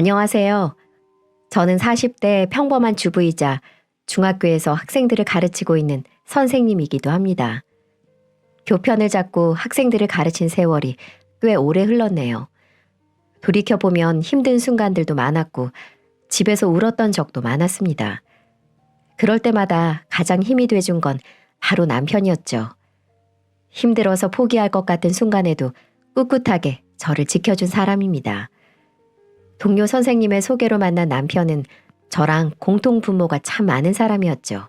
안녕하세요. 저는 40대 평범한 주부이자 중학교에서 학생들을 가르치고 있는 선생님이기도 합니다. 교편을 잡고 학생들을 가르친 세월이 꽤 오래 흘렀네요. 돌이켜보면 힘든 순간들도 많았고 집에서 울었던 적도 많았습니다. 그럴 때마다 가장 힘이 돼준 건 바로 남편이었죠. 힘들어서 포기할 것 같은 순간에도 꿋꿋하게 저를 지켜준 사람입니다. 동료 선생님의 소개로 만난 남편은 저랑 공통 분모가 참 많은 사람이었죠.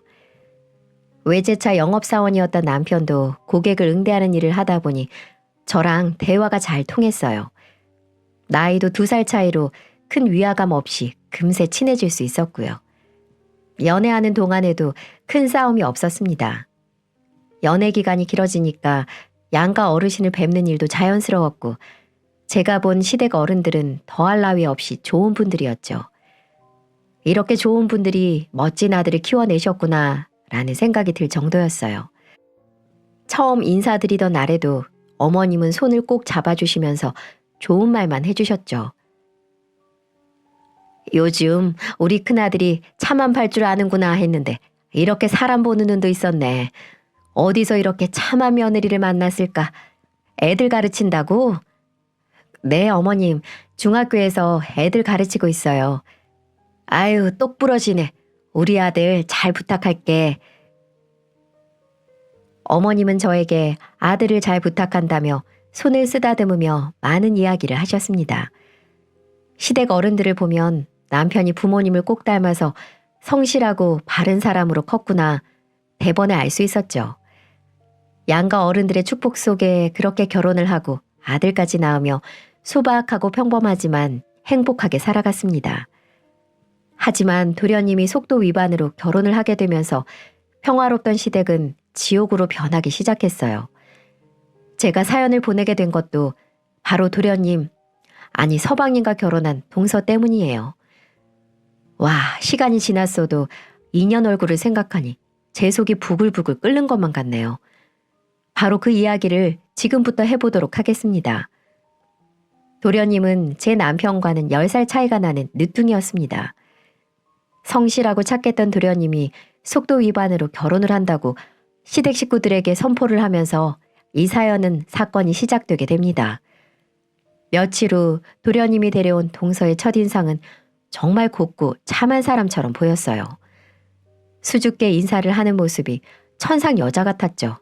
외제차 영업사원이었던 남편도 고객을 응대하는 일을 하다 보니 저랑 대화가 잘 통했어요. 나이도 2살 차이로 큰 위화감 없이 금세 친해질 수 있었고요. 연애하는 동안에도 큰 싸움이 없었습니다. 연애 기간이 길어지니까 양가 어르신을 뵙는 일도 자연스러웠고 제가 본 시댁 어른들은 더할 나위 없이 좋은 분들이었죠. 이렇게 좋은 분들이 멋진 아들을 키워내셨구나 라는 생각이 들 정도였어요. 처음 인사드리던 날에도 어머님은 손을 꼭 잡아주시면서 좋은 말만 해주셨죠. 요즘 우리 큰아들이 차만 팔 줄 아는구나 했는데 이렇게 사람 보는 눈도 있었네. 어디서 이렇게 참한 며느리를 만났을까? 애들 가르친다고? 네, 어머님. 중학교에서 애들 가르치고 있어요. 아유, 똑 부러지네. 우리 아들 잘 부탁할게. 어머님은 저에게 아들을 잘 부탁한다며 손을 쓰다듬으며 많은 이야기를 하셨습니다. 시댁 어른들을 보면 남편이 부모님을 꼭 닮아서 성실하고 바른 사람으로 컸구나 대번에 알 수 있었죠. 양가 어른들의 축복 속에 그렇게 결혼을 하고 아들까지 낳으며 소박하고 평범하지만 행복하게 살아갔습니다. 하지만 도련님이 속도 위반으로 결혼을 하게 되면서 평화롭던 시댁은 지옥으로 변하기 시작했어요. 제가 사연을 보내게 된 것도 바로 도련님, 아니 서방님과 결혼한 동서 때문이에요. 와, 시간이 지났어도 2년 얼굴을 생각하니 제 속이 부글부글 끓는 것만 같네요. 바로 그 이야기를 지금부터 해보도록 하겠습니다. 도련님은 제 남편과는 10살 차이가 나는 늦둥이였습니다. 성실하고 착했던 도련님이 속도 위반으로 결혼을 한다고 시댁 식구들에게 선포를 하면서 이 사건이 시작되게 됩니다. 며칠 후 도련님이 데려온 동서의 첫인상은 정말 곱고 참한 사람처럼 보였어요. 수줍게 인사를 하는 모습이 천상 여자 같았죠.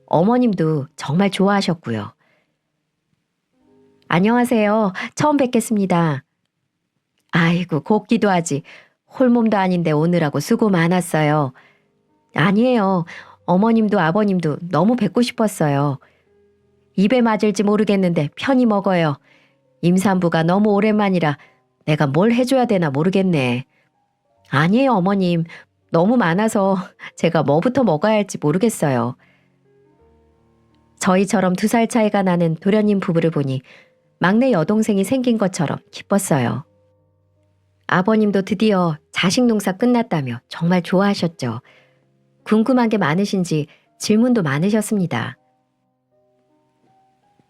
어머님도 정말 좋아하셨고요. 안녕하세요. 처음 뵙겠습니다. 아이고, 곱기도 하지. 홀몸도 아닌데 오느라고 수고 많았어요. 아니에요. 어머님도 아버님도 너무 뵙고 싶었어요. 입에 맞을지 모르겠는데 편히 먹어요. 임산부가 너무 오랜만이라 내가 뭘 해줘야 되나 모르겠네. 아니에요, 어머님. 너무 많아서 제가 뭐부터 먹어야 할지 모르겠어요. 저희처럼 2살 차이가 나는 도련님 부부를 보니 막내 여동생이 생긴 것처럼 기뻤어요. 아버님도 드디어 자식 농사 끝났다며 정말 좋아하셨죠. 궁금한 게 많으신지 질문도 많으셨습니다.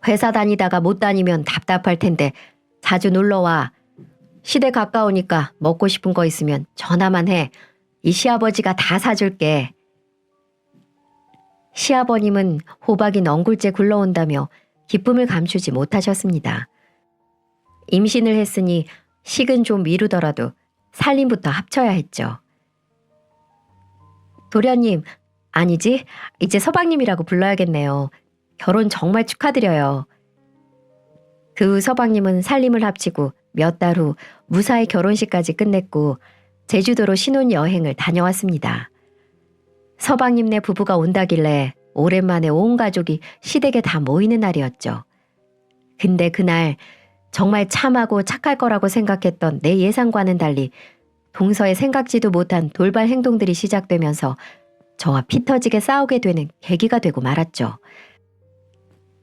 회사 다니다가 못 다니면 답답할 텐데 자주 놀러와. 시댁 가까우니까 먹고 싶은 거 있으면 전화만 해. 이 시아버지가 다 사줄게. 시아버님은 호박이 넝굴째 굴러온다며 기쁨을 감추지 못하셨습니다. 임신을 했으니 식은 좀 미루더라도 살림부터 합쳐야 했죠. 도련님, 아니지? 이제 서방님이라고 불러야겠네요. 결혼 정말 축하드려요. 그 후 서방님은 살림을 합치고 몇 달 후 무사히 결혼식까지 끝냈고 제주도로 신혼여행을 다녀왔습니다. 서방님네 부부가 온다길래 오랜만에 온 가족이 시댁에 다 모이는 날이었죠. 근데 그날 정말 참하고 착할 거라고 생각했던 내 예상과는 달리 동서의 생각지도 못한 돌발 행동들이 시작되면서 저와 피 터지게 싸우게 되는 계기가 되고 말았죠.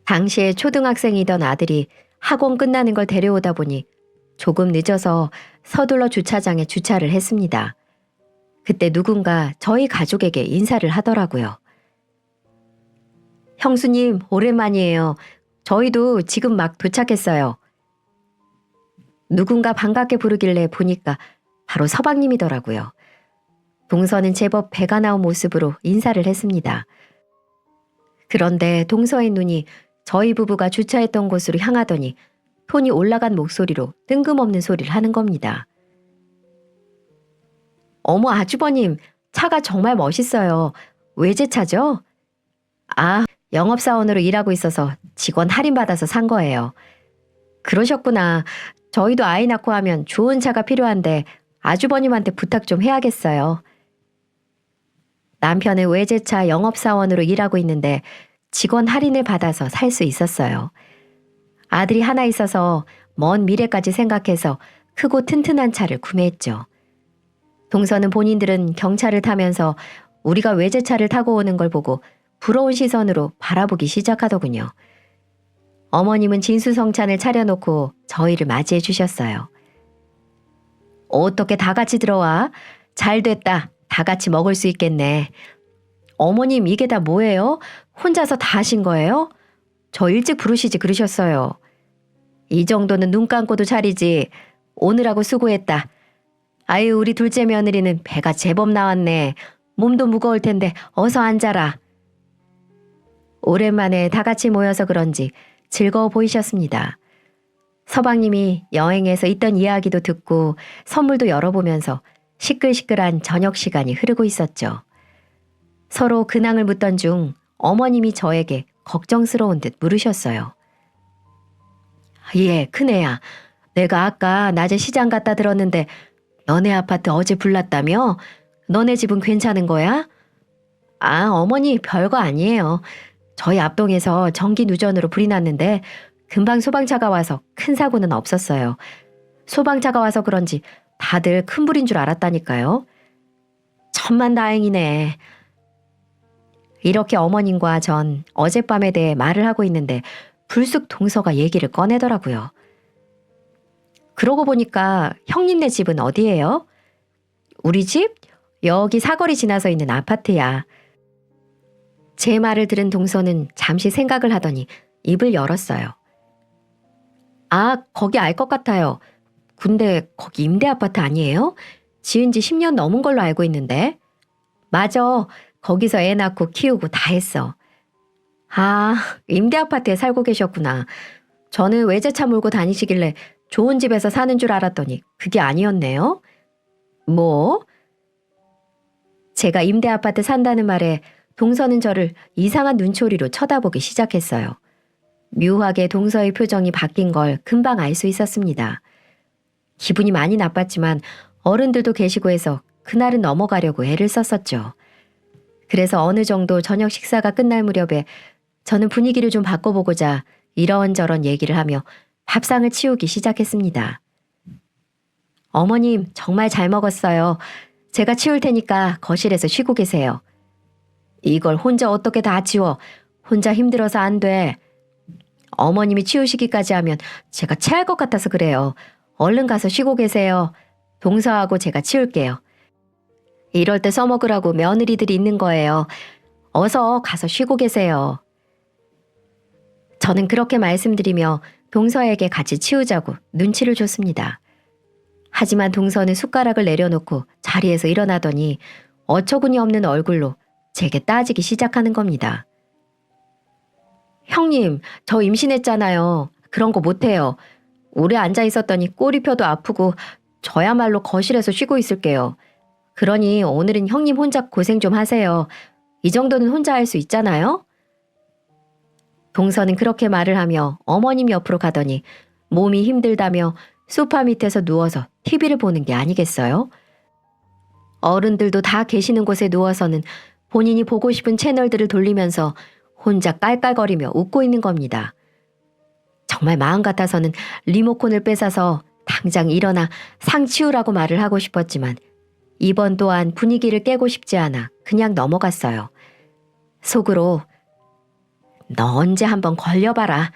당시에 초등학생이던 아들이 학원 끝나는 걸 데려오다 보니 조금 늦어서 서둘러 주차장에 주차를 했습니다. 그때 누군가 저희 가족에게 인사를 하더라고요. 형수님, 오랜만이에요. 저희도 지금 막 도착했어요. 누군가 반갑게 부르길래 보니까 바로 서방님이더라고요. 동서는 제법 배가 나온 모습으로 인사를 했습니다. 그런데 동서의 눈이 저희 부부가 주차했던 곳으로 향하더니 톤이 올라간 목소리로 뜬금없는 소리를 하는 겁니다. 어머 아주버님, 차가 정말 멋있어요. 외제차죠? 아, 영업사원으로 일하고 있어서 직원 할인받아서 산 거예요. 그러셨구나. 저희도 아이 낳고 하면 좋은 차가 필요한데 아주버님한테 부탁 좀 해야겠어요. 남편은 외제차 영업사원으로 일하고 있는데 직원 할인을 받아서 살 수 있었어요. 아들이 하나 있어서 먼 미래까지 생각해서 크고 튼튼한 차를 구매했죠. 동서는 본인들은 경차를 타면서 우리가 외제차를 타고 오는 걸 보고 부러운 시선으로 바라보기 시작하더군요. 어머님은 진수성찬을 차려놓고 저희를 맞이해 주셨어요. 어떻게 다 같이 들어와? 잘 됐다. 다 같이 먹을 수 있겠네. 어머님 이게 다 뭐예요? 혼자서 다 하신 거예요? 저 일찍 부르시지 그러셨어요. 이 정도는 눈 감고도 차리지. 오늘하고 수고했다. 아유 우리 둘째 며느리는 배가 제법 나왔네. 몸도 무거울 텐데 어서 앉아라. 오랜만에 다 같이 모여서 그런지 즐거워 보이셨습니다. 서방님이 여행에서 있던 이야기도 듣고 선물도 열어보면서 시끌시끌한 저녁 시간이 흐르고 있었죠. 서로 근황을 묻던 중 어머님이 저에게 걱정스러운 듯 물으셨어요. 예, 큰애야. 내가 아까 낮에 시장 갔다 들었는데 너네 아파트 어제 불났다며? 너네 집은 괜찮은 거야? 아, 어머니 별거 아니에요. 저희 앞동에서 전기 누전으로 불이 났는데 금방 소방차가 와서 큰 사고는 없었어요. 소방차가 와서 그런지 다들 큰 불인 줄 알았다니까요. 천만다행이네. 이렇게 어머님과 전 어젯밤에 대해 말을 하고 있는데 불쑥 동서가 얘기를 꺼내더라고요. 그러고 보니까 형님네 집은 어디예요? 우리 집? 여기 사거리 지나서 있는 아파트야. 제 말을 들은 동서는 잠시 생각을 하더니 입을 열었어요. 아, 거기 알 것 같아요. 근데 거기 임대 아파트 아니에요? 지은 지 10년 넘은 걸로 알고 있는데. 맞아. 거기서 애 낳고 키우고 다 했어. 아, 임대 아파트에 살고 계셨구나. 저는 외제차 몰고 다니시길래 좋은 집에서 사는 줄 알았더니 그게 아니었네요. 뭐? 제가 임대 아파트 산다는 말에 동서는 저를 이상한 눈초리로 쳐다보기 시작했어요. 묘하게 동서의 표정이 바뀐 걸 금방 알 수 있었습니다. 기분이 많이 나빴지만 어른들도 계시고 해서 그날은 넘어가려고 애를 썼었죠. 그래서 어느 정도 저녁 식사가 끝날 무렵에 저는 분위기를 좀 바꿔보고자 이런저런 얘기를 하며 밥상을 치우기 시작했습니다. 어머님 정말 잘 먹었어요. 제가 치울 테니까 거실에서 쉬고 계세요. 이걸 혼자 어떻게 다 치워. 혼자 힘들어서 안 돼. 어머님이 치우시기까지 하면 제가 체할 것 같아서 그래요. 얼른 가서 쉬고 계세요. 동서하고 제가 치울게요. 이럴 때 써먹으라고 며느리들이 있는 거예요. 어서 가서 쉬고 계세요. 저는 그렇게 말씀드리며 동서에게 같이 치우자고 눈치를 줬습니다. 하지만 동서는 숟가락을 내려놓고 자리에서 일어나더니 어처구니 없는 얼굴로 제게 따지기 시작하는 겁니다. 형님, 저 임신했잖아요. 그런 거 못해요. 오래 앉아 있었더니 꼬리뼈도 아프고 저야말로 거실에서 쉬고 있을게요. 그러니 오늘은 형님 혼자 고생 좀 하세요. 이 정도는 혼자 할 수 있잖아요? 동서는 그렇게 말을 하며 어머님 옆으로 가더니 몸이 힘들다며 소파 밑에서 누워서 TV를 보는 게 아니겠어요? 어른들도 다 계시는 곳에 누워서는 본인이 보고 싶은 채널들을 돌리면서 혼자 깔깔거리며 웃고 있는 겁니다. 정말 마음 같아서는 리모컨을 뺏어서 당장 일어나 상 치우라고 말을 하고 싶었지만 이번 또한 분위기를 깨고 싶지 않아 그냥 넘어갔어요. 속으로 너 언제 한번 걸려봐라.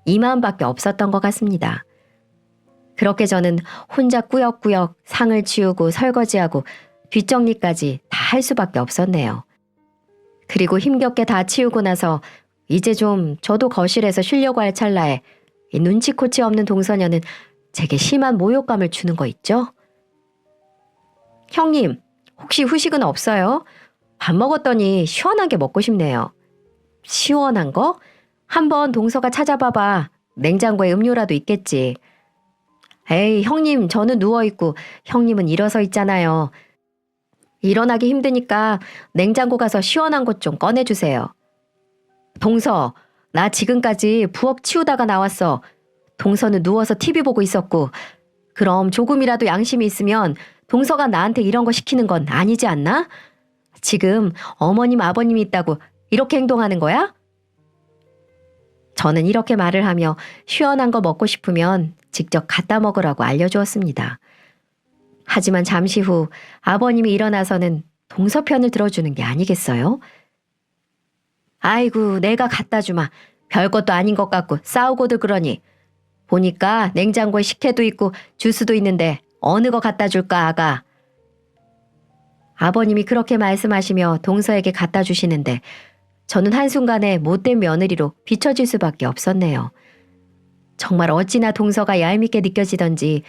이 마음밖에 없었던 것 같습니다. 그렇게 저는 혼자 꾸역꾸역 상을 치우고 설거지하고 뒷정리까지 다 할 수밖에 없었네요. 그리고 힘겹게 다 치우고 나서 이제 좀 저도 거실에서 쉬려고 할 찰나에 이 눈치코치 없는 동서녀는 제게 심한 모욕감을 주는 거 있죠? 형님, 혹시 후식은 없어요? 밥 먹었더니 시원한 게 먹고 싶네요. 시원한 거? 한번 동서가 찾아봐봐. 냉장고에 음료라도 있겠지. 에이, 형님, 저는 누워있고 형님은 일어서 있잖아요. 일어나기 힘드니까 냉장고 가서 시원한 것 좀 꺼내주세요. 동서, 나 지금까지 부엌 치우다가 나왔어. 동서는 누워서 TV 보고 있었고, 그럼 조금이라도 양심이 있으면 동서가 나한테 이런 거 시키는 건 아니지 않나? 지금 어머님, 아버님이 있다고 이렇게 행동하는 거야? 저는 이렇게 말을 하며 시원한 거 먹고 싶으면 직접 갖다 먹으라고 알려주었습니다. 하지만 잠시 후 아버님이 일어나서는 동서 편을 들어주는 게 아니겠어요? 아이고, 내가 갖다 주마. 별것도 아닌 것 같고 싸우고도 그러니. 보니까 냉장고에 식혜도 있고 주스도 있는데 어느 거 갖다 줄까, 아가? 아버님이 그렇게 말씀하시며 동서에게 갖다 주시는데 저는 한순간에 못된 며느리로 비춰질 수밖에 없었네요. 정말 어찌나 동서가 얄밉게 느껴지던지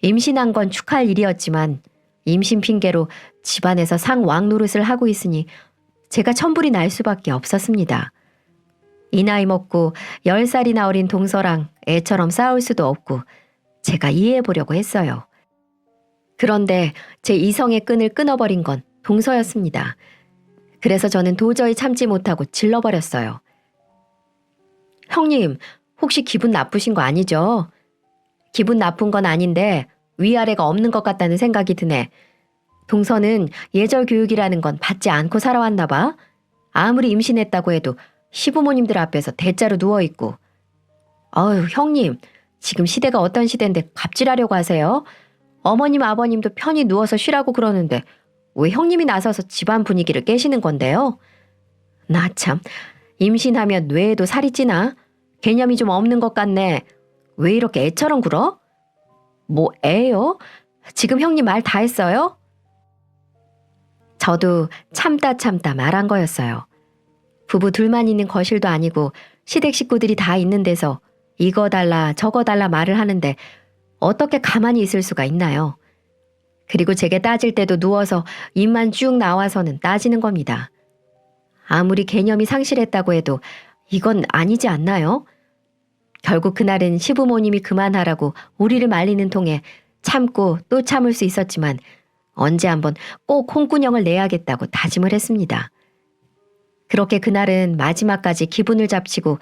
임신한 건 축하할 일이었지만 임신 핑계로 집안에서 상왕 노릇을 하고 있으니 제가 천불이 날 수밖에 없었습니다. 이 나이 먹고 10살이나 어린 동서랑 애처럼 싸울 수도 없고 제가 이해해 보려고 했어요. 그런데 제 이성의 끈을 끊어버린 건 동서였습니다. 그래서 저는 도저히 참지 못하고 질러버렸어요. 형님, 혹시 기분 나쁘신 거 아니죠? 기분 나쁜 건 아닌데 위아래가 없는 것 같다는 생각이 드네. 동서는 예절 교육이라는 건 받지 않고 살아왔나 봐. 아무리 임신했다고 해도 시부모님들 앞에서 대자로 누워있고. 어휴, 형님, 지금 시대가 어떤 시대인데 갑질하려고 하세요? 어머님, 아버님도 편히 누워서 쉬라고 그러는데 왜 형님이 나서서 집안 분위기를 깨시는 건데요? 나 참, 임신하면 뇌에도 살이 찌나? 개념이 좀 없는 것 같네. 왜 이렇게 애처럼 굴어? 뭐 애요? 지금 형님 말 다 했어요? 저도 참다 말한 거였어요. 부부 둘만 있는 거실도 아니고 시댁 식구들이 다 있는 데서 이거 달라 저거 달라 말을 하는데 어떻게 가만히 있을 수가 있나요? 그리고 제게 따질 때도 누워서 입만 쭉 나와서는 따지는 겁니다. 아무리 개념이 상실했다고 해도 이건 아니지 않나요? 결국 그날은 시부모님이 그만하라고 우리를 말리는 통에 참고 또 참을 수 있었지만 언제 한번 꼭 홍군형을 내야겠다고 다짐을 했습니다. 그렇게 그날은 마지막까지 기분을 잡치고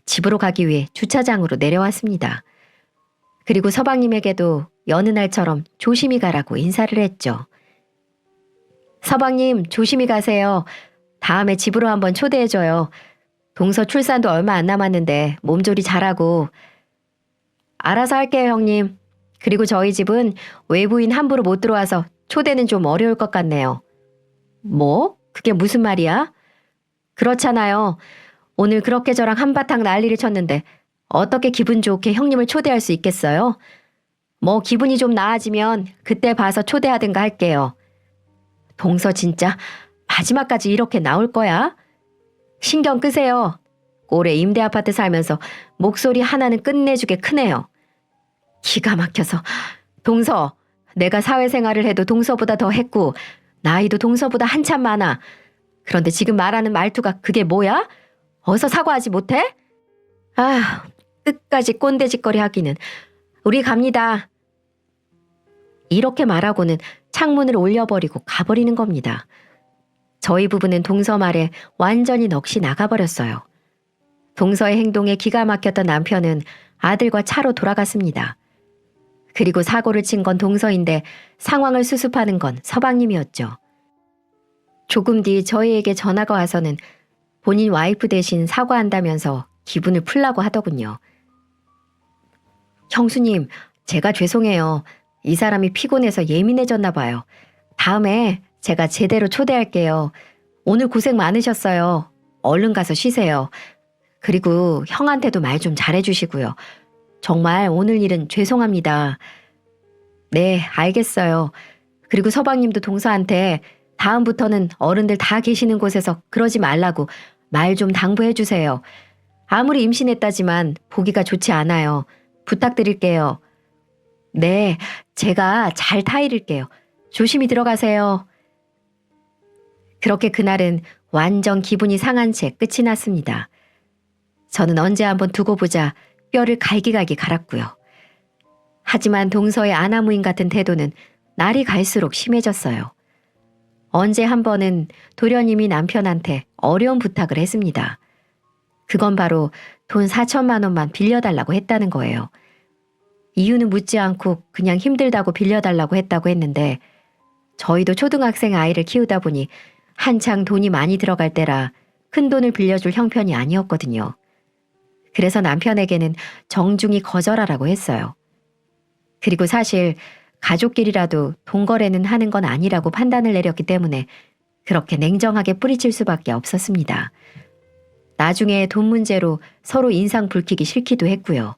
집으로 가기 위해 주차장으로 내려왔습니다. 그리고 서방님에게도 여느 날처럼 조심히 가라고 인사를 했죠. 서방님, 조심히 가세요. 다음에 집으로 한번 초대해줘요. 동서 출산도 얼마 안 남았는데 몸조리 잘하고. 알아서 할게요, 형님. 그리고 저희 집은 외부인 함부로 못 들어와서 초대는 좀 어려울 것 같네요. 뭐? 그게 무슨 말이야? 그렇잖아요. 오늘 그렇게 저랑 한바탕 난리를 쳤는데 어떻게 기분 좋게 형님을 초대할 수 있겠어요? 뭐 기분이 좀 나아지면 그때 봐서 초대하든가 할게요. 동서 진짜 마지막까지 이렇게 나올 거야? 신경 끄세요. 올해 임대 아파트 살면서 목소리 하나는 끝내주게 크네요. 기가 막혀서. 동서, 내가 사회생활을 해도 동서보다 더 했고 나이도 동서보다 한참 많아. 그런데 지금 말하는 말투가 그게 뭐야? 어서 사과하지 못해? 아, 끝까지 꼰대짓거리 하기는. 우리 갑니다. 이렇게 말하고는 창문을 올려버리고 가버리는 겁니다. 저희 부부는 동서 말에 완전히 넋이 나가버렸어요. 동서의 행동에 기가 막혔던 남편은 아들과 차로 돌아갔습니다. 그리고 사고를 친 건 동서인데 상황을 수습하는 건 서방님이었죠. 조금 뒤 저희에게 전화가 와서는 본인 와이프 대신 사과한다면서 기분을 풀라고 하더군요. 형수님, 제가 죄송해요. 이 사람이 피곤해서 예민해졌나 봐요. 다음에 제가 제대로 초대할게요. 오늘 고생 많으셨어요. 얼른 가서 쉬세요. 그리고 형한테도 말 좀 잘해주시고요. 정말 오늘 일은 죄송합니다. 네, 알겠어요. 그리고 서방님도 동서한테 다음부터는 어른들 다 계시는 곳에서 그러지 말라고 말 좀 당부해주세요. 아무리 임신했다지만 보기가 좋지 않아요. 부탁드릴게요. 네, 제가 잘 타이를게요. 조심히 들어가세요. 그렇게 그날은 완전 기분이 상한 채 끝이 났습니다. 저는 언제 한번 두고 보자 뼈를 갈기갈기 갈았고요. 하지만 동서의 아나무인 같은 태도는 날이 갈수록 심해졌어요. 언제 한 번은 도련님이 남편한테 어려운 부탁을 했습니다. 그건 바로 돈 4천만 원만 빌려달라고 했다는 거예요. 이유는 묻지 않고 그냥 힘들다고 빌려달라고 했다고 했는데 저희도 초등학생 아이를 키우다 보니 한창 돈이 많이 들어갈 때라 큰 돈을 빌려줄 형편이 아니었거든요. 그래서 남편에게는 정중히 거절하라고 했어요. 그리고 사실 가족끼리라도 돈 거래는 하는 건 아니라고 판단을 내렸기 때문에 그렇게 냉정하게 뿌리칠 수밖에 없었습니다. 나중에 돈 문제로 서로 인상 붉히기 싫기도 했고요.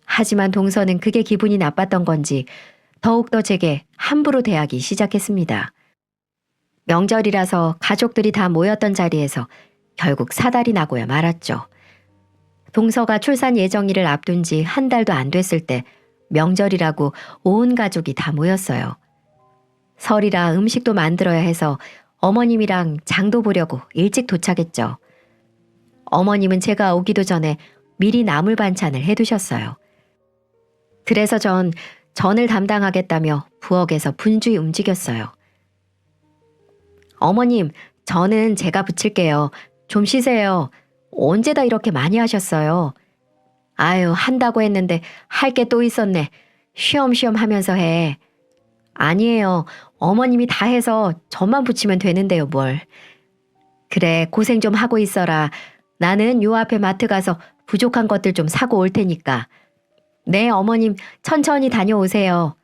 하지만 동서는 그게 기분이 나빴던 건지 더욱더 제게 함부로 대하기 시작했습니다. 명절이라서 가족들이 다 모였던 자리에서 결국 사달이 나고야 말았죠. 동서가 출산 예정일을 앞둔 지 한 달도 안 됐을 때 명절이라고 온 가족이 다 모였어요. 설이라 음식도 만들어야 해서 어머님이랑 장도 보려고 일찍 도착했죠. 어머님은 제가 오기도 전에 미리 나물 반찬을 해두셨어요. 그래서 전 전을 담당하겠다며 부엌에서 분주히 움직였어요. 어머님, 저는 제가 부칠게요. 좀 쉬세요. 언제 다 이렇게 많이 하셨어요? 아유, 한다고 했는데 할 게 또 있었네. 쉬엄쉬엄 하면서 해. 아니에요. 어머님이 다 해서 저만 붙이면 되는데요, 뭘. 그래, 고생 좀 하고 있어라. 나는 요 앞에 마트 가서 부족한 것들 좀 사고 올 테니까. 네, 어머님, 천천히 다녀오세요.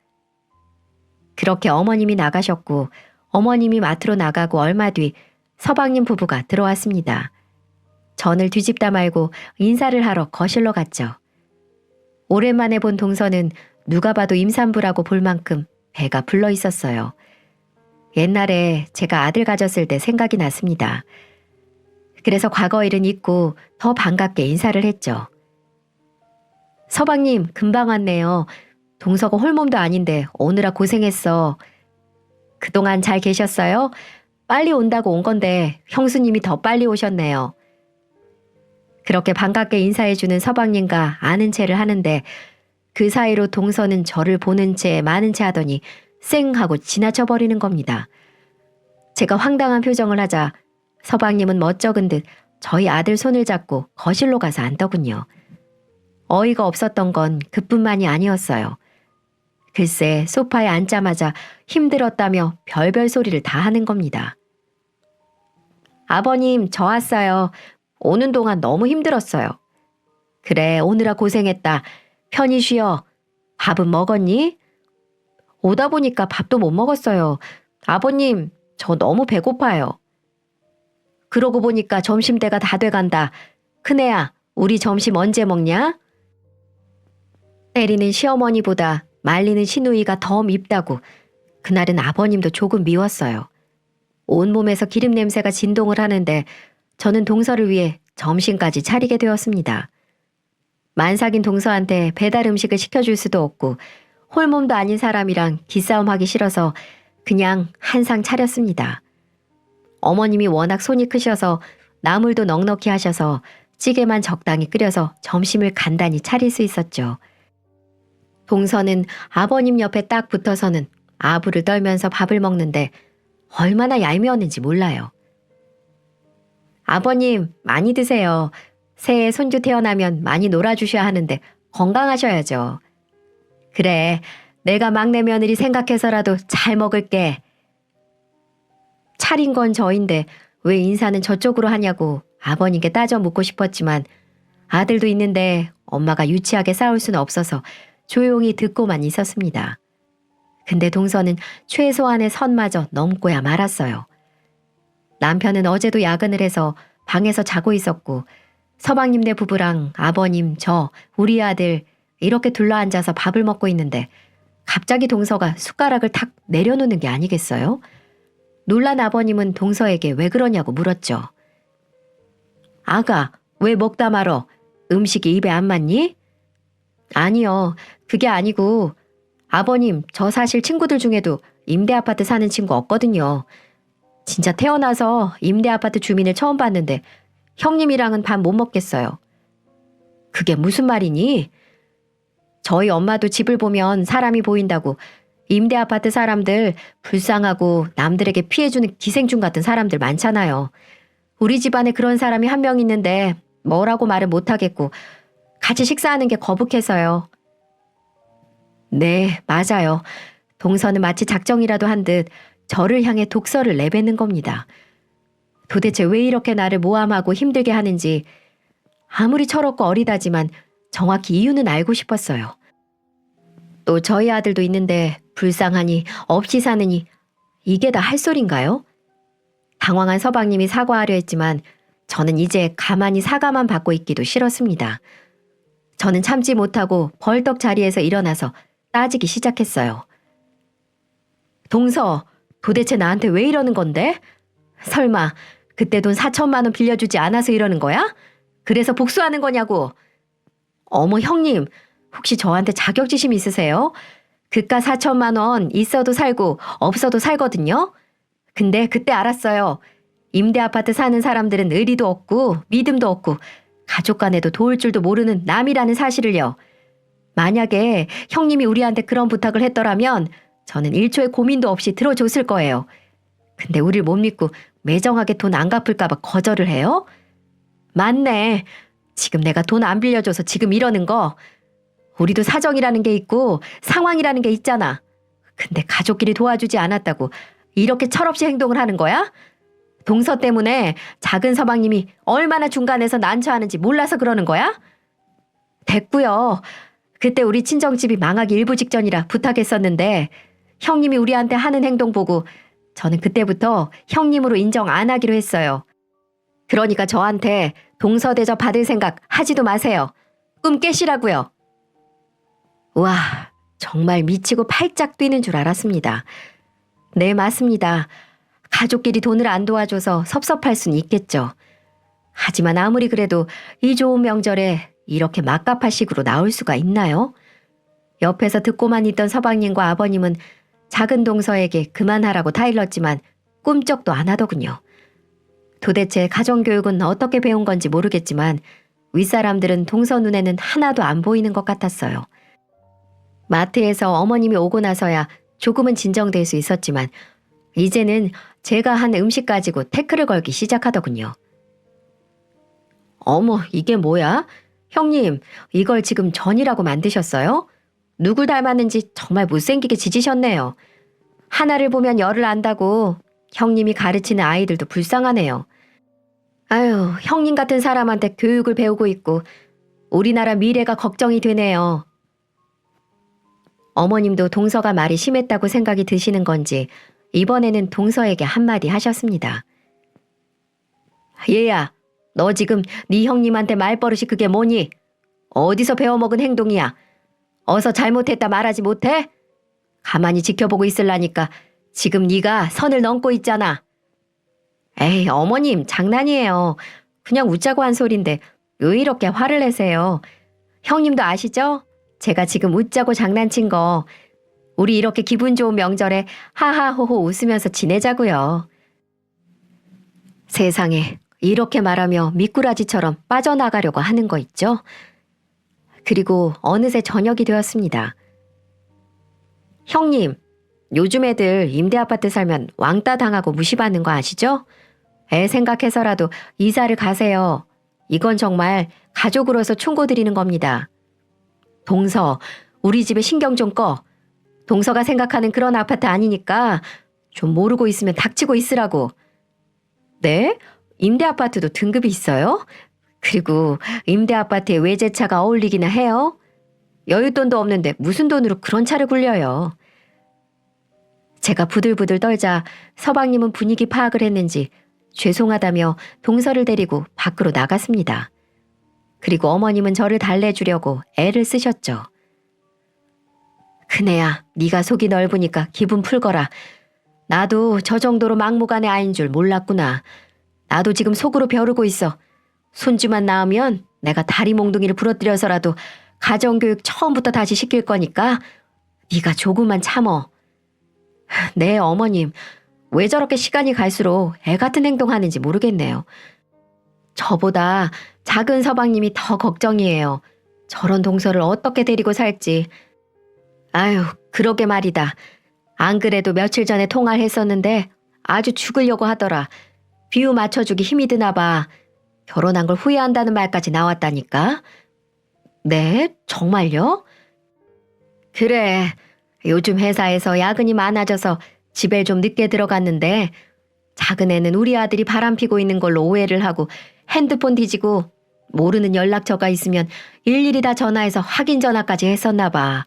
그렇게 어머님이 나가셨고, 어머님이 마트로 나가고 얼마 뒤 서방님 부부가 들어왔습니다. 전을 뒤집다 말고 인사를 하러 거실로 갔죠. 오랜만에 본 동서는 누가 봐도 임산부라고 볼 만큼 배가 불러 있었어요. 옛날에 제가 아들 가졌을 때 생각이 났습니다. 그래서 과거 일은 잊고 더 반갑게 인사를 했죠. 서방님, 금방 왔네요. 동서가 홀몸도 아닌데 오느라 고생했어. 그동안 잘 계셨어요? 빨리 온다고 온 건데 형수님이 더 빨리 오셨네요. 그렇게 반갑게 인사해주는 서방님과 아는 체를 하는데 그 사이로 동서는 저를 보는 채 마는 채 하더니 쌩 하고 지나쳐버리는 겁니다. 제가 황당한 표정을 하자 서방님은 멋쩍은 듯 저희 아들 손을 잡고 거실로 가서 앉더군요. 어이가 없었던 건 그뿐만이 아니었어요. 글쎄 소파에 앉자마자 힘들었다며 별별 소리를 다 하는 겁니다. 아버님, 저 왔어요. 오는 동안 너무 힘들었어요. 그래, 오느라 고생했다. 편히 쉬어. 밥은 먹었니? 오다 보니까 밥도 못 먹었어요. 아버님, 저 너무 배고파요. 그러고 보니까 점심때가 다 돼간다. 큰애야, 우리 점심 언제 먹냐? 때리는 시어머니보다 말리는 시누이가 더 밉다고 그날은 아버님도 조금 미웠어요. 온몸에서 기름 냄새가 진동을 하는데 저는 동서를 위해 점심까지 차리게 되었습니다. 만삭인 동서한테 배달 음식을 시켜줄 수도 없고 홀몸도 아닌 사람이랑 기싸움하기 싫어서 그냥 한 상 차렸습니다. 어머님이 워낙 손이 크셔서 나물도 넉넉히 하셔서 찌개만 적당히 끓여서 점심을 간단히 차릴 수 있었죠. 동서는 아버님 옆에 딱 붙어서는 아부를 떨면서 밥을 먹는데 얼마나 얄미웠는지 몰라요. 아버님, 많이 드세요. 새해 손주 태어나면 많이 놀아주셔야 하는데 건강하셔야죠. 그래, 내가 막내 며느리 생각해서라도 잘 먹을게. 차린 건 저인데 왜 인사는 저쪽으로 하냐고 아버님께 따져 묻고 싶었지만 아들도 있는데 엄마가 유치하게 싸울 수는 없어서 조용히 듣고만 있었습니다. 근데 동서는 최소한의 선마저 넘고야 말았어요. 남편은 어제도 야근을 해서 방에서 자고 있었고 서방님네 부부랑 아버님, 저, 우리 아들 이렇게 둘러앉아서 밥을 먹고 있는데 갑자기 동서가 숟가락을 탁 내려놓는 게 아니겠어요? 놀란 아버님은 동서에게 왜 그러냐고 물었죠. 아가, 왜 먹다 말어? 음식이 입에 안 맞니? 아니요, 그게 아니고 아버님, 저 사실 친구들 중에도 임대 아파트 사는 친구 없거든요. 진짜 태어나서 임대 아파트 주민을 처음 봤는데 형님이랑은 밥 못 먹겠어요. 그게 무슨 말이니? 저희 엄마도 집을 보면 사람이 보인다고 임대 아파트 사람들 불쌍하고 남들에게 피해주는 기생충 같은 사람들 많잖아요. 우리 집안에 그런 사람이 한 명 있는데 뭐라고 말을 못하겠고 같이 식사하는 게 거북해서요. 네, 맞아요. 동서는 마치 작정이라도 한 듯 저를 향해 독서를 내뱉는 겁니다. 도대체 왜 이렇게 나를 모함하고 힘들게 하는지 아무리 철없고 어리다지만 정확히 이유는 알고 싶었어요. 또 저희 아들도 있는데 불쌍하니 없이 사느니 이게 다 할 소린가요? 당황한 서방님이 사과하려 했지만 저는 이제 가만히 사과만 받고 있기도 싫었습니다. 저는 참지 못하고 벌떡 자리에서 일어나서 따지기 시작했어요. 동서, 도대체 나한테 왜 이러는 건데? 설마 그때 돈 4천만 원 빌려주지 않아서 이러는 거야? 그래서 복수하는 거냐고. 어머 형님, 혹시 저한테 자격지심 있으세요? 그깟 4천만 원 있어도 살고 없어도 살거든요. 근데 그때 알았어요. 임대 아파트 사는 사람들은 의리도 없고 믿음도 없고 가족 간에도 도울 줄도 모르는 남이라는 사실을요. 만약에 형님이 우리한테 그런 부탁을 했더라면 저는 1초의 고민도 없이 들어줬을 거예요. 근데 우릴 못 믿고 매정하게 돈 안 갚을까 봐 거절을 해요? 맞네. 지금 내가 돈 안 빌려줘서 지금 이러는 거. 우리도 사정이라는 게 있고 상황이라는 게 있잖아. 근데 가족끼리 도와주지 않았다고 이렇게 철없이 행동을 하는 거야? 동서 때문에 작은 서방님이 얼마나 중간에서 난처하는지 몰라서 그러는 거야? 됐고요. 그때 우리 친정집이 망하기 일부 직전이라 부탁했었는데 형님이 우리한테 하는 행동 보고 저는 그때부터 형님으로 인정 안 하기로 했어요. 그러니까 저한테 동서 대접 받을 생각 하지도 마세요. 꿈 깨시라고요. 와, 정말 미치고 팔짝 뛰는 줄 알았습니다. 네, 맞습니다. 가족끼리 돈을 안 도와줘서 섭섭할 순 있겠죠. 하지만 아무리 그래도 이 좋은 명절에 이렇게 막갑할 식으로 나올 수가 있나요? 옆에서 듣고만 있던 서방님과 아버님은 작은 동서에게 그만하라고 타일렀지만 꿈쩍도 안 하더군요. 도대체 가정교육은 어떻게 배운 건지 모르겠지만 윗사람들은 동서 눈에는 하나도 안 보이는 것 같았어요. 마트에서 어머님이 오고 나서야 조금은 진정될 수 있었지만 이제는 제가 한 음식 가지고 태클을 걸기 시작하더군요. 어머, 이게 뭐야? 형님, 이걸 지금 전이라고 만드셨어요? 누굴 닮았는지 정말 못생기게 지지셨네요. 하나를 보면 열을 안다고 형님이 가르치는 아이들도 불쌍하네요. 아유, 형님 같은 사람한테 교육을 배우고 있고 우리나라 미래가 걱정이 되네요. 어머님도 동서가 말이 심했다고 생각이 드시는 건지 이번에는 동서에게 한마디 하셨습니다. 얘야, 너 지금 네 형님한테 말버릇이 그게 뭐니? 어디서 배워먹은 행동이야? 어서 잘못했다 말하지 못해? 가만히 지켜보고 있으려니까 지금 네가 선을 넘고 있잖아. 에이, 어머님 장난이에요. 그냥 웃자고 한 소린데 왜 이렇게 화를 내세요? 형님도 아시죠? 제가 지금 웃자고 장난친 거. 우리 이렇게 기분 좋은 명절에 하하호호 웃으면서 지내자고요. 세상에, 이렇게 말하며 미꾸라지처럼 빠져나가려고 하는 거 있죠? 그리고 어느새 저녁이 되었습니다. 형님, 요즘 애들 임대아파트 살면 왕따 당하고 무시받는 거 아시죠? 애 생각해서라도 이사를 가세요. 이건 정말 가족으로서 충고드리는 겁니다. 동서, 우리 집에 신경 좀 꺼. 동서가 생각하는 그런 아파트 아니니까 좀 모르고 있으면 닥치고 있으라고. 네? 임대아파트도 등급이 있어요? 그리고 임대아파트에 외제차가 어울리기나 해요? 여윳돈도 없는데 무슨 돈으로 그런 차를 굴려요? 제가 부들부들 떨자 서방님은 분위기 파악을 했는지 죄송하다며 동서를 데리고 밖으로 나갔습니다. 그리고 어머님은 저를 달래주려고 애를 쓰셨죠. 큰애야, 네가 속이 넓으니까 기분 풀거라. 나도 저 정도로 막무가내 아인 줄 몰랐구나. 나도 지금 속으로 벼르고 있어. 손주만 낳으면 내가 다리 몽둥이를 부러뜨려서라도 가정교육 처음부터 다시 시킬 거니까 네가 조금만 참어. 네, 어머님. 왜 저렇게 시간이 갈수록 애 같은 행동하는지 모르겠네요. 저보다 작은 서방님이 더 걱정이에요. 저런 동서를 어떻게 데리고 살지. 아유, 그러게 말이다. 안 그래도 며칠 전에 통화를 했었는데 아주 죽으려고 하더라. 비유 맞춰주기 힘이 드나 봐. 결혼한 걸 후회한다는 말까지 나왔다니까. 네? 정말요? 그래. 요즘 회사에서 야근이 많아져서 집에 좀 늦게 들어갔는데 작은 애는 우리 아들이 바람피고 있는 걸로 오해를 하고 핸드폰 뒤지고 모르는 연락처가 있으면 일일이 다 전화해서 확인 전화까지 했었나 봐.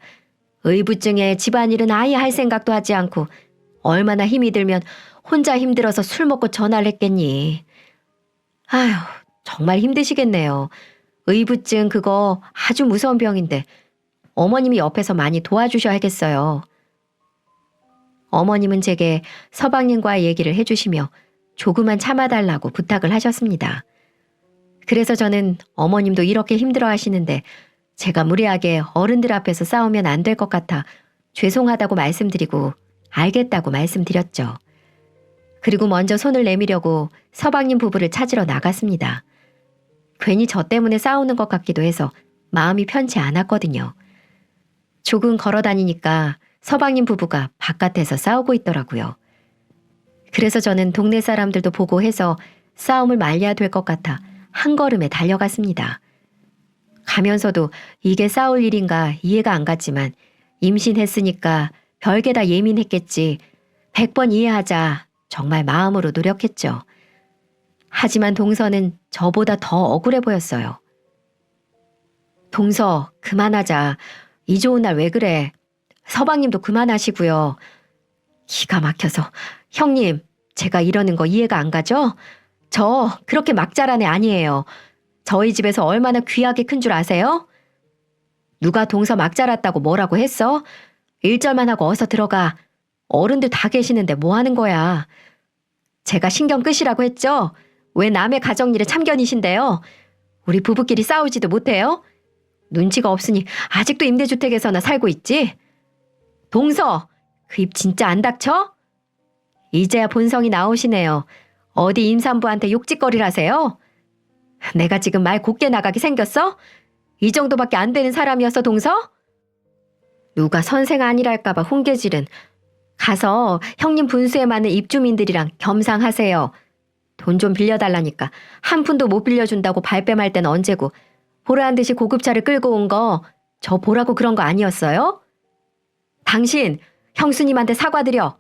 의부증에 집안일은 아예 할 생각도 하지 않고 얼마나 힘이 들면 혼자 힘들어서 술 먹고 전화를 했겠니. 아휴, 정말 힘드시겠네요. 의부증 그거 아주 무서운 병인데 어머님이 옆에서 많이 도와주셔야겠어요. 어머님은 제게 서방님과의 얘기를 해주시며 조금만 참아달라고 부탁을 하셨습니다. 그래서 저는 어머님도 이렇게 힘들어 하시는데 제가 무리하게 어른들 앞에서 싸우면 안 될 것 같아 죄송하다고 말씀드리고 알겠다고 말씀드렸죠. 그리고 먼저 손을 내밀려고 서방님 부부를 찾으러 나갔습니다. 괜히 저 때문에 싸우는 것 같기도 해서 마음이 편치 않았거든요. 조금 걸어 다니니까 서방님 부부가 바깥에서 싸우고 있더라고요. 그래서 저는 동네 사람들도 보고 해서 싸움을 말려야 될 것 같아 한 걸음에 달려갔습니다. 가면서도 이게 싸울 일인가 이해가 안 갔지만 임신했으니까 별게 다 예민했겠지. 100번 이해하자 정말 마음으로 노력했죠. 하지만 동서는 저보다 더 억울해 보였어요. 동서, 그만하자. 이 좋은 날 왜 그래? 서방님도 그만하시고요. 기가 막혀서. 형님, 제가 이러는 거 이해가 안 가죠? 저 그렇게 막 자란 애 아니에요. 저희 집에서 얼마나 귀하게 큰 줄 아세요? 누가 동서 막 자랐다고 뭐라고 했어? 1절만 하고 어서 들어가. 어른들 다 계시는데 뭐 하는 거야? 제가 신경 끄시라고 했죠? 왜 남의 가정일에 참견이신데요? 우리 부부끼리 싸우지도 못해요? 눈치가 없으니 아직도 임대주택에서나 살고 있지? 동서, 그 입 진짜 안 닥쳐? 이제야 본성이 나오시네요. 어디 임산부한테 욕짓거리를 하세요? 내가 지금 말 곱게 나가게 생겼어? 이 정도밖에 안 되는 사람이었어, 동서? 누가 선생 아니랄까봐 훈계질은. 가서 형님 분수에 많은 입주민들이랑 겸상하세요. 돈 좀 빌려달라니까 한 푼도 못 빌려준다고 발뺌할 땐 언제고 보라한 듯이 고급차를 끌고 온 거 저 보라고 그런 거 아니었어요? 당신 형수님한테 사과드려.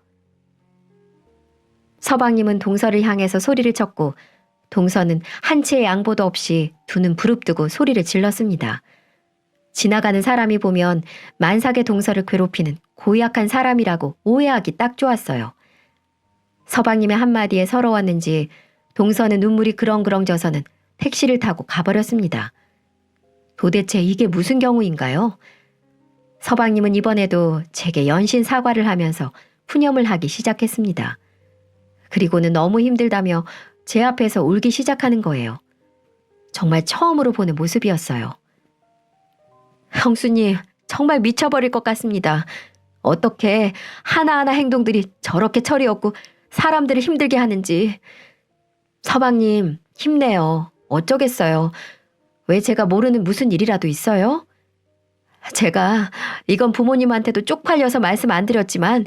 서방님은 동서를 향해서 소리를 쳤고 동서는 한 채의 양보도 없이 두 눈 부릅뜨고 소리를 질렀습니다. 지나가는 사람이 보면 만삭의 동서를 괴롭히는 고약한 사람이라고 오해하기 딱 좋았어요. 서방님의 한마디에 서러웠는지 동서는 눈물이 그렁그렁 져서는 택시를 타고 가버렸습니다. 도대체 이게 무슨 경우인가요? 서방님은 이번에도 제게 연신 사과를 하면서 푸념을 하기 시작했습니다. 그리고는 너무 힘들다며 제 앞에서 울기 시작하는 거예요. 정말 처음으로 보는 모습이었어요. 형수님, 정말 미쳐버릴 것 같습니다. 어떻게 하나하나 행동들이 저렇게 철이 없고 사람들을 힘들게 하는지. 서방님, 힘내요. 어쩌겠어요. 왜 제가 모르는 무슨 일이라도 있어요? 제가 이건 부모님한테도 쪽팔려서 말씀 안 드렸지만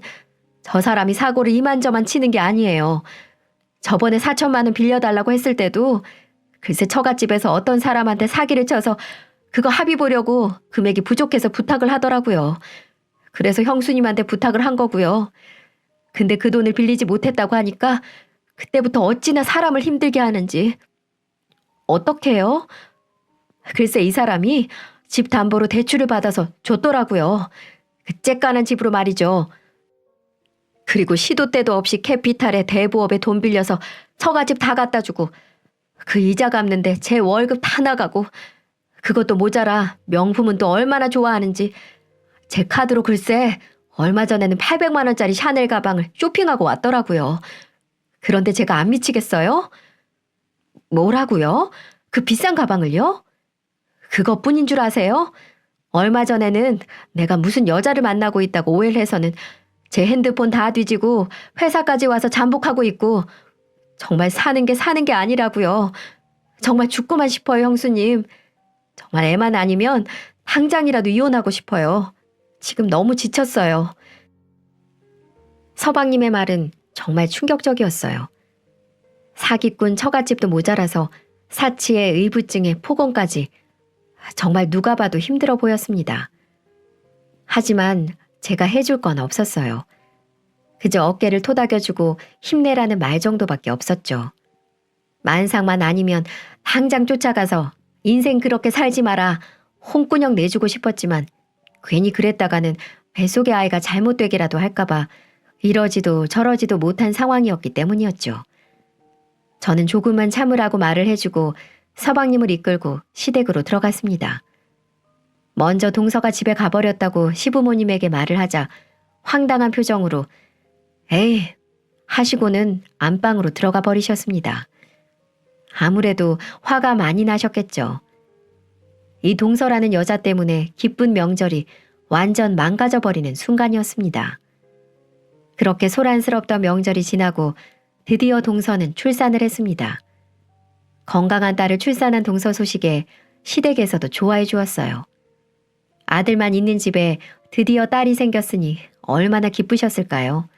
저 사람이 사고를 이만저만 치는 게 아니에요. 저번에 4천만 원 빌려달라고 했을 때도 글쎄 처갓집에서 어떤 사람한테 사기를 쳐서 그거 합의 보려고 금액이 부족해서 부탁을 하더라고요. 그래서 형수님한테 부탁을 한 거고요. 근데 그 돈을 빌리지 못했다고 하니까 그때부터 어찌나 사람을 힘들게 하는지. 어떻게 해요? 글쎄 이 사람이 집 담보로 대출을 받아서 줬더라고요. 그 째까는 집으로 말이죠. 그리고 시도 때도 없이 캐피탈에 대부업에 돈 빌려서 처가집 다 갖다 주고 그 이자 갚는데 제 월급 다 나가고 그것도 모자라 명품은 또 얼마나 좋아하는지 제 카드로 글쎄 얼마 전에는 800만 원짜리 샤넬 가방을 쇼핑하고 왔더라고요. 그런데 제가 안 미치겠어요? 뭐라고요? 그 비싼 가방을요? 그것뿐인 줄 아세요? 얼마 전에는 내가 무슨 여자를 만나고 있다고 오해를 해서는 제 핸드폰 다 뒤지고 회사까지 와서 잠복하고 있고 정말 사는 게 아니라고요. 정말 죽고만 싶어요, 형수님. 정말 애만 아니면 당장이라도 이혼하고 싶어요. 지금 너무 지쳤어요. 서방님의 말은 정말 충격적이었어요. 사기꾼 처갓집도 모자라서 사치에 의부증에 폭언까지 정말 누가 봐도 힘들어 보였습니다. 하지만 제가 해줄 건 없었어요. 그저 어깨를 토닥여주고 힘내라는 말 정도밖에 없었죠. 만상만 아니면 당장 쫓아가서 인생 그렇게 살지 마라 홍군형 내주고 싶었지만 괜히 그랬다가는 뱃속의 아이가 잘못되기라도 할까봐 이러지도 저러지도 못한 상황이었기 때문이었죠. 저는 조금만 참으라고 말을 해주고 서방님을 이끌고 시댁으로 들어갔습니다. 먼저 동서가 집에 가버렸다고 시부모님에게 말을 하자 황당한 표정으로 에이 하시고는 안방으로 들어가 버리셨습니다. 아무래도 화가 많이 나셨겠죠. 이 동서라는 여자 때문에 기쁜 명절이 완전 망가져버리는 순간이었습니다. 그렇게 소란스럽던 명절이 지나고 드디어 동서는 출산을 했습니다. 건강한 딸을 출산한 동서 소식에 시댁에서도 좋아해 주었어요. 아들만 있는 집에 드디어 딸이 생겼으니 얼마나 기쁘셨을까요?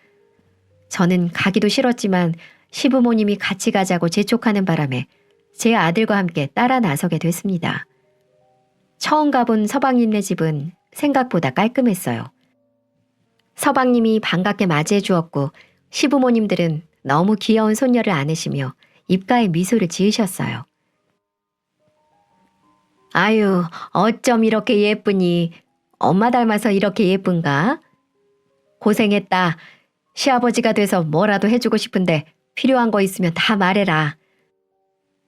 저는 가기도 싫었지만 시부모님이 같이 가자고 재촉하는 바람에 제 아들과 함께 따라 나서게 됐습니다. 처음 가본 서방님네 집은 생각보다 깔끔했어요. 서방님이 반갑게 맞이해 주었고 시부모님들은 너무 귀여운 손녀를 안으시며 입가에 미소를 지으셨어요. 아유, 어쩜 이렇게 예쁘니? 엄마 닮아서 이렇게 예쁜가? 고생했다. 시아버지가 돼서 뭐라도 해주고 싶은데 필요한 거 있으면 다 말해라.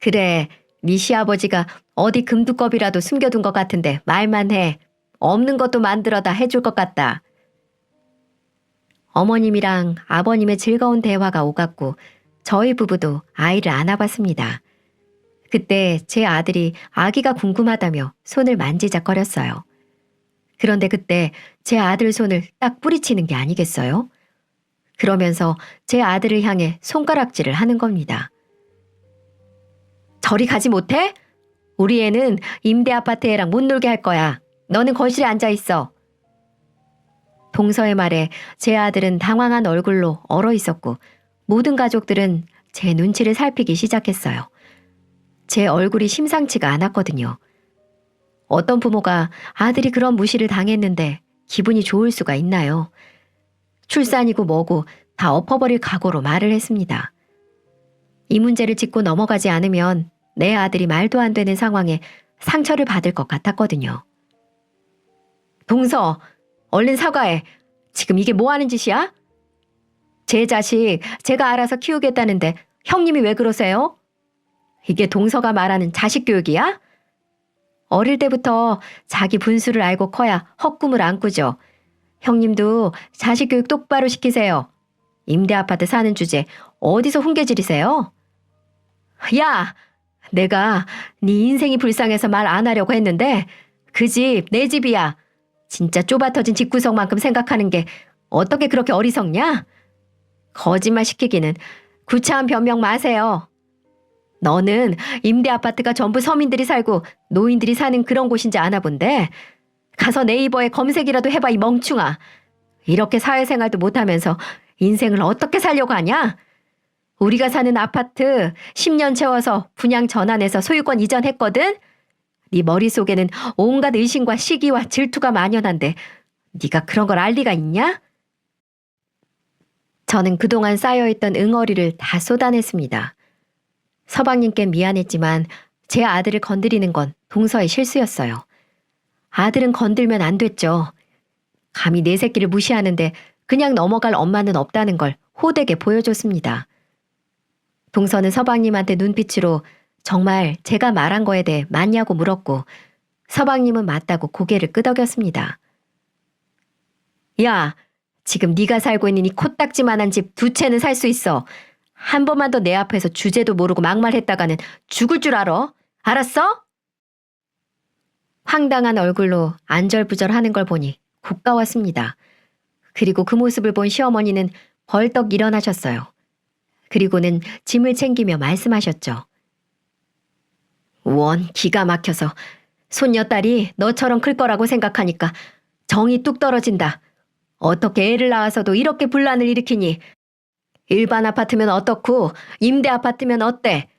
그래, 네 시아버지가 어디 금두껍이라도 숨겨둔 것 같은데 말만 해. 없는 것도 만들어다 해줄 것 같다. 어머님이랑 아버님의 즐거운 대화가 오갔고 저희 부부도 아이를 안아봤습니다. 그때 제 아들이 아기가 궁금하다며 손을 만지작거렸어요. 그런데 그때 제 아들 손을 딱 뿌리치는 게 아니겠어요? 그러면서 제 아들을 향해 손가락질을 하는 겁니다. 저리 가지 못해? 우리 애는 임대 아파트 애랑 못 놀게 할 거야. 너는 거실에 앉아 있어. 동서의 말에 제 아들은 당황한 얼굴로 얼어 있었고 모든 가족들은 제 눈치를 살피기 시작했어요. 제 얼굴이 심상치가 않았거든요. 어떤 부모가 아들이 그런 무시를 당했는데 기분이 좋을 수가 있나요? 출산이고 뭐고 다 엎어버릴 각오로 말을 했습니다. 이 문제를 짚고 넘어가지 않으면 내 아들이 말도 안 되는 상황에 상처를 받을 것 같았거든요. 동서, 얼른 사과해. 지금 이게 뭐 하는 짓이야? 제 자식 제가 알아서 키우겠다는데 형님이 왜 그러세요? 이게 동서가 말하는 자식 교육이야? 어릴 때부터 자기 분수를 알고 커야 헛꿈을 안 꾸죠. 형님도 자식 교육 똑바로 시키세요. 임대 아파트 사는 주제 어디서 훈계질이세요? 야! 내가 네 인생이 불쌍해서 말 안 하려고 했는데 그 집 내 집이야. 진짜 좁아터진 집구석만큼 생각하는 게 어떻게 그렇게 어리석냐? 거짓말 시키기는 구차한 변명 마세요. 너는 임대 아파트가 전부 서민들이 살고 노인들이 사는 그런 곳인지 아나 본데 가서 네이버에 검색이라도 해봐 이 멍충아. 이렇게 사회생활도 못하면서 인생을 어떻게 살려고 하냐? 우리가 사는 아파트 10년 채워서 분양 전환해서 소유권 이전했거든? 네 머릿속에는 온갖 의심과 시기와 질투가 만연한데 네가 그런 걸 알 리가 있냐? 저는 그동안 쌓여있던 응어리를 다 쏟아냈습니다. 서방님께 미안했지만 제 아들을 건드리는 건 동서의 실수였어요. 아들은 건들면 안 됐죠. 감히 내 새끼를 무시하는데 그냥 넘어갈 엄마는 없다는 걸 호되게 보여줬습니다. 동서는 서방님한테 눈빛으로 정말 제가 말한 거에 대해 맞냐고 물었고 서방님은 맞다고 고개를 끄덕였습니다. 야, 지금 네가 살고 있는 이 코딱지만한 집 두 채는 살 수 있어. 한 번만 더 내 앞에서 주제도 모르고 막말했다가는 죽을 줄 알아. 알았어? 황당한 얼굴로 안절부절하는 걸 보니 국가왔습니다. 그리고 그 모습을 본 시어머니는 벌떡 일어나셨어요. 그리고는 짐을 챙기며 말씀하셨죠. 원 기가 막혀서 손녀딸이 너처럼 클 거라고 생각하니까 정이 뚝 떨어진다. 어떻게 애를 낳아서도 이렇게 분란을 일으키니? 일반 아파트면 어떻고 임대 아파트면 어때?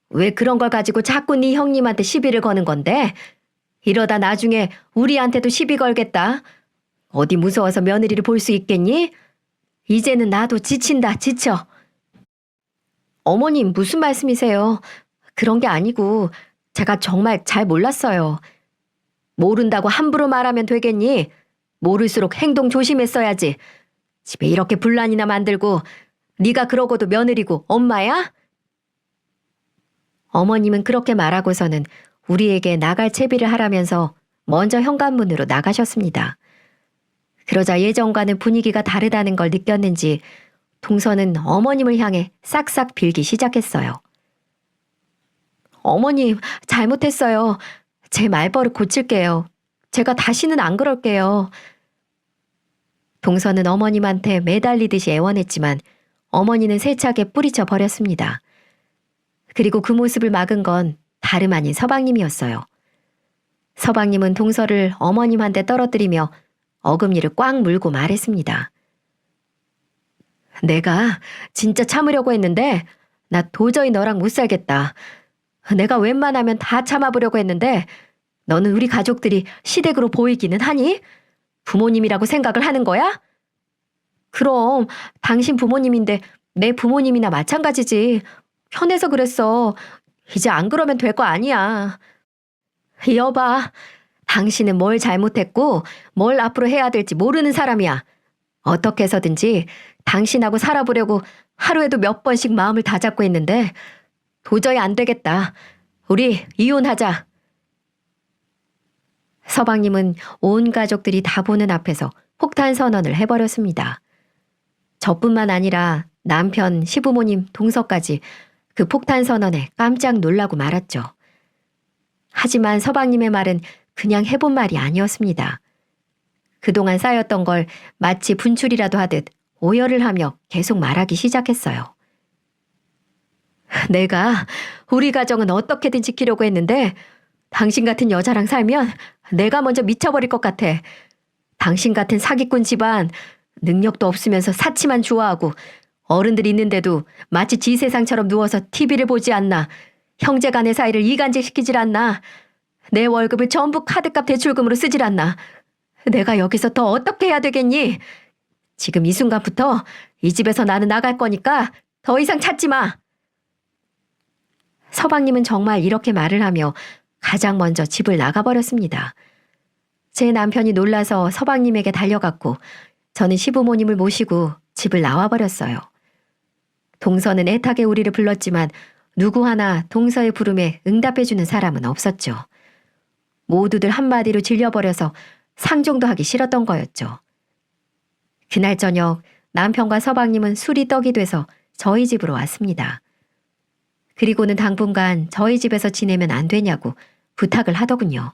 왜 그런 걸 가지고 자꾸 네 형님한테 시비를 거는 건데? 이러다 나중에 우리한테도 시비 걸겠다. 어디 무서워서 며느리를 볼 수 있겠니? 이제는 나도 지친다, 지쳐. 어머님, 무슨 말씀이세요? 그런 게 아니고 제가 정말 잘 몰랐어요. 모른다고 함부로 말하면 되겠니? 모를수록 행동 조심했어야지. 집에 이렇게 분란이나 만들고 네가 그러고도 며느리고 엄마야? 어머님은 그렇게 말하고서는 우리에게 나갈 채비를 하라면서 먼저 현관문으로 나가셨습니다. 그러자 예전과는 분위기가 다르다는 걸 느꼈는지 동서는 어머님을 향해 싹싹 빌기 시작했어요. 어머님, 잘못했어요. 제 말버릇 고칠게요. 제가 다시는 안 그럴게요. 동서는 어머님한테 매달리듯이 애원했지만 어머니는 세차게 뿌리쳐 버렸습니다. 그리고 그 모습을 막은 건 다름 아닌 서방님이었어요. 서방님은 동서를 어머님한테 떨어뜨리며 어금니를 꽉 물고 말했습니다. 내가 진짜 참으려고 했는데 나 도저히 너랑 못 살겠다. 내가 웬만하면 다 참아보려고 했는데 너는 우리 가족들이 시댁으로 보이기는 하니? 부모님이라고 생각을 하는 거야? 그럼 당신 부모님인데 내 부모님이나 마찬가지지. 편해서 그랬어. 이제 안 그러면 될 거 아니야. 여봐, 당신은 뭘 잘못했고 뭘 앞으로 해야 될지 모르는 사람이야. 어떻게 해서든지 당신하고 살아보려고 하루에도 몇 번씩 마음을 다잡고 있는데 도저히 안 되겠다. 우리 이혼하자. 서방님은 온 가족들이 다 보는 앞에서 폭탄 선언을 해버렸습니다. 저뿐만 아니라 남편, 시부모님, 동서까지 그 폭탄 선언에 깜짝 놀라고 말았죠. 하지만 서방님의 말은 그냥 해본 말이 아니었습니다. 그동안 쌓였던 걸 마치 분출이라도 하듯 오열을 하며 계속 말하기 시작했어요. 내가 우리 가정은 어떻게든 지키려고 했는데 당신 같은 여자랑 살면 내가 먼저 미쳐버릴 것 같아. 당신 같은 사기꾼 집안, 능력도 없으면서 사치만 좋아하고 어른들 있는데도 마치 지 세상처럼 누워서 TV를 보지 않나. 형제간의 사이를 이간질시키질 않나. 내 월급을 전부 카드값 대출금으로 쓰질 않나. 내가 여기서 더 어떻게 해야 되겠니? 지금 이 순간부터 이 집에서 나는 나갈 거니까 더 이상 찾지 마. 서방님은 정말 이렇게 말을 하며 가장 먼저 집을 나가버렸습니다. 제 남편이 놀라서 서방님에게 달려갔고 저는 시부모님을 모시고 집을 나와버렸어요. 동서는 애타게 우리를 불렀지만 누구 하나 동서의 부름에 응답해주는 사람은 없었죠. 모두들 한마디로 질려버려서 상종도 하기 싫었던 거였죠. 그날 저녁 남편과 서방님은 술이 떡이 돼서 저희 집으로 왔습니다. 그리고는 당분간 저희 집에서 지내면 안 되냐고 부탁을 하더군요.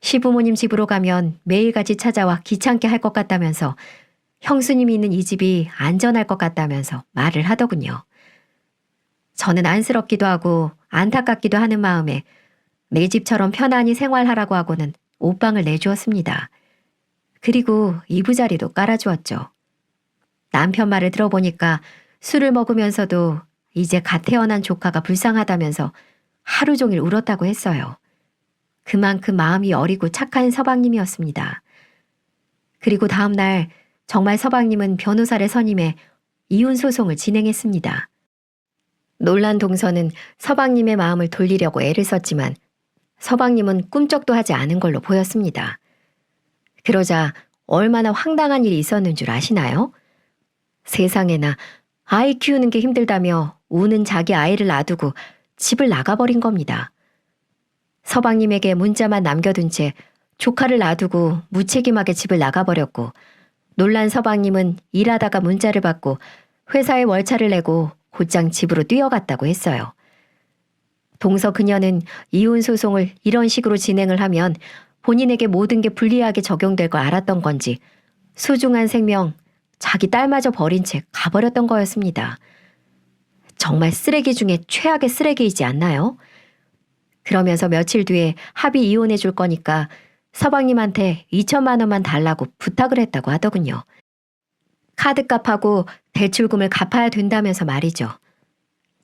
시부모님 집으로 가면 매일같이 찾아와 귀찮게 할 것 같다면서 형수님이 있는 이 집이 안전할 것 같다면서 말을 하더군요. 저는 안쓰럽기도 하고 안타깝기도 하는 마음에 내 집처럼 편안히 생활하라고 하고는 옷방을 내주었습니다. 그리고 이부자리도 깔아주었죠. 남편 말을 들어보니까 술을 먹으면서도 이제 갓 태어난 조카가 불쌍하다면서 하루 종일 울었다고 했어요. 그만큼 마음이 어리고 착한 서방님이었습니다. 그리고 다음 날 정말 서방님은 변호사를 선임해 이혼 소송을 진행했습니다. 놀란 동서는 서방님의 마음을 돌리려고 애를 썼지만 서방님은 꿈쩍도 하지 않은 걸로 보였습니다. 그러자 얼마나 황당한 일이 있었는 줄 아시나요? 세상에나 아이 키우는 게 힘들다며 우는 자기 아이를 놔두고 집을 나가버린 겁니다. 서방님에게 문자만 남겨둔 채 조카를 놔두고 무책임하게 집을 나가버렸고 놀란 서방님은 일하다가 문자를 받고 회사에 월차를 내고 곧장 집으로 뛰어갔다고 했어요. 동서 그녀는 이혼 소송을 이런 식으로 진행을 하면 본인에게 모든 게 불리하게 적용될 걸 알았던 건지 소중한 생명, 자기 딸마저 버린 채 가버렸던 거였습니다. 정말 쓰레기 중에 최악의 쓰레기이지 않나요? 그러면서 며칠 뒤에 합의 이혼해 줄 거니까 서방님한테 2천만 원만 달라고 부탁을 했다고 하더군요. 카드값하고 대출금을 갚아야 된다면서 말이죠.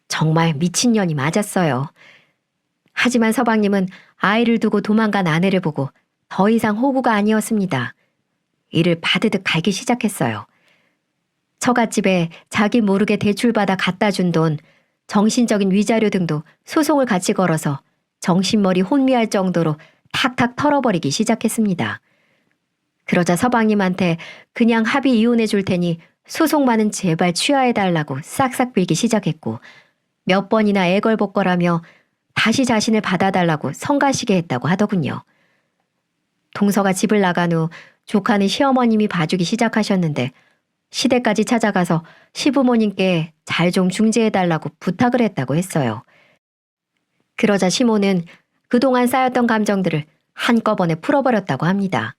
정말 미친년이 맞았어요. 하지만 서방님은 아이를 두고 도망간 아내를 보고 더 이상 호구가 아니었습니다. 이를 바드득 갈기 시작했어요. 처갓집에 자기 모르게 대출받아 갖다 준 돈, 정신적인 위자료 등도 소송을 같이 걸어서 정신머리 혼미할 정도로 탁탁 털어버리기 시작했습니다. 그러자 서방님한테 그냥 합의 이혼해 줄 테니 소송만은 제발 취하해달라고 싹싹 빌기 시작했고 몇 번이나 애걸복걸하며 다시 자신을 받아달라고 성가시게 했다고 하더군요. 동서가 집을 나간 후 조카는 시어머님이 봐주기 시작하셨는데 시댁까지 찾아가서 시부모님께 잘 좀 중재해달라고 부탁을 했다고 했어요. 그러자 시모는 그동안 쌓였던 감정들을 한꺼번에 풀어버렸다고 합니다.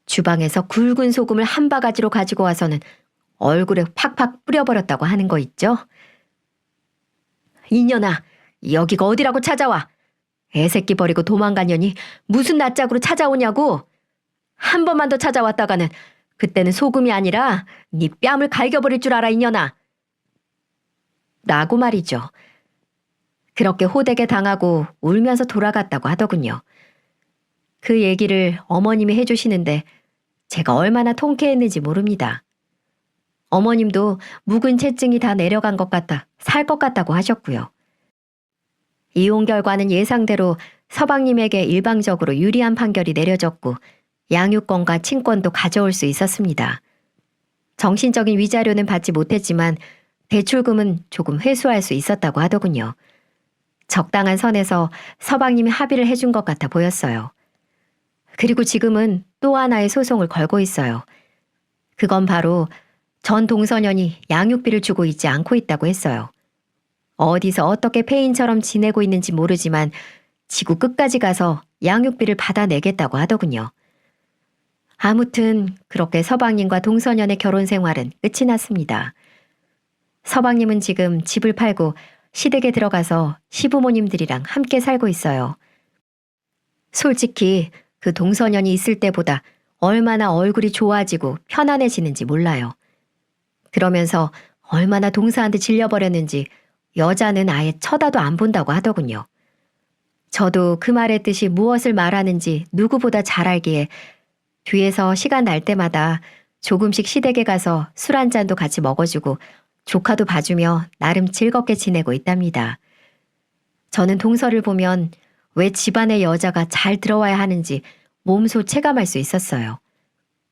주방에서 굵은 소금을 한 바가지로 가지고 와서는 얼굴에 팍팍 뿌려버렸다고 하는 거 있죠? 이년아, 여기가 어디라고 찾아와? 애새끼 버리고 도망간 년이 무슨 낯짝으로 찾아오냐고? 한 번만 더 찾아왔다가는 그때는 소금이 아니라 네 뺨을 갈겨버릴 줄 알아, 이년아. 라고 말이죠. 그렇게 호되게 당하고 울면서 돌아갔다고 하더군요. 그 얘기를 어머님이 해주시는데 제가 얼마나 통쾌했는지 모릅니다. 어머님도 묵은 채증이 다 내려간 것 같아 살 것 같다고 하셨고요. 이혼 결과는 예상대로 서방님에게 일방적으로 유리한 판결이 내려졌고 양육권과 친권도 가져올 수 있었습니다. 정신적인 위자료는 받지 못했지만 대출금은 조금 회수할 수 있었다고 하더군요. 적당한 선에서 서방님이 합의를 해준 것 같아 보였어요. 그리고 지금은 또 하나의 소송을 걸고 있어요. 그건 바로 전 동서년이 양육비를 주고 있지 않고 있다고 했어요. 어디서 어떻게 폐인처럼 지내고 있는지 모르지만 지구 끝까지 가서 양육비를 받아내겠다고 하더군요. 아무튼 그렇게 서방님과 동서년의 결혼 생활은 끝이 났습니다. 서방님은 지금 집을 팔고 시댁에 들어가서 시부모님들이랑 함께 살고 있어요. 솔직히 그 동서년이 있을 때보다 얼마나 얼굴이 좋아지고 편안해지는지 몰라요. 그러면서 얼마나 동서한테 질려버렸는지 여자는 아예 쳐다도 안 본다고 하더군요. 저도 그 말의 뜻이 무엇을 말하는지 누구보다 잘 알기에 뒤에서 시간 날 때마다 조금씩 시댁에 가서 술 한 잔도 같이 먹어주고 조카도 봐주며 나름 즐겁게 지내고 있답니다. 저는 동서를 보면 왜 집안의 여자가 잘 들어와야 하는지 몸소 체감할 수 있었어요.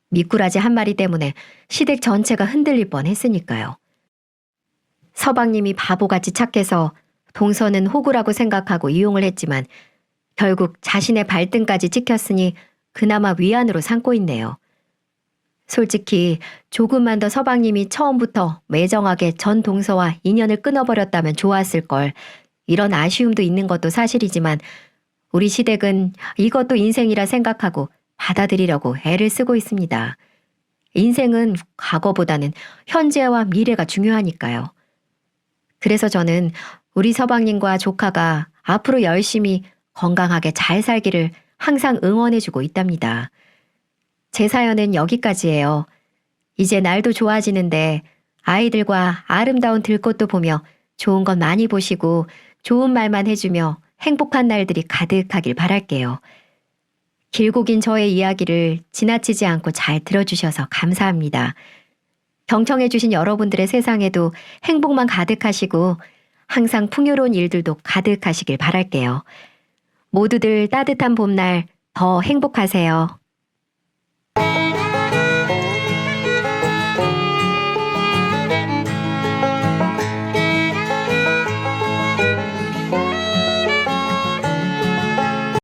미꾸라지 한 마리 때문에 시댁 전체가 흔들릴 뻔했으니까요. 서방님이 바보같이 착해서 동서는 호구라고 생각하고 이용을 했지만 결국 자신의 발등까지 찍혔으니 그나마 위안으로 삼고 있네요. 솔직히 조금만 더 서방님이 처음부터 매정하게 전 동서와 인연을 끊어버렸다면 좋았을 걸, 이런 아쉬움도 있는 것도 사실이지만 우리 시댁은 이것도 인생이라 생각하고 받아들이려고 애를 쓰고 있습니다. 인생은 과거보다는 현재와 미래가 중요하니까요. 그래서 저는 우리 서방님과 조카가 앞으로 열심히 건강하게 잘 살기를 항상 응원해주고 있답니다. 제 사연은 여기까지예요. 이제 날도 좋아지는데 아이들과 아름다운 들꽃도 보며 좋은 것 많이 보시고 좋은 말만 해주며 행복한 날들이 가득하길 바랄게요. 길고 긴 저의 이야기를 지나치지 않고 잘 들어주셔서 감사합니다. 경청해주신 여러분들의 세상에도 행복만 가득하시고 항상 풍요로운 일들도 가득하시길 바랄게요. 모두들 따뜻한 봄날 더 행복하세요.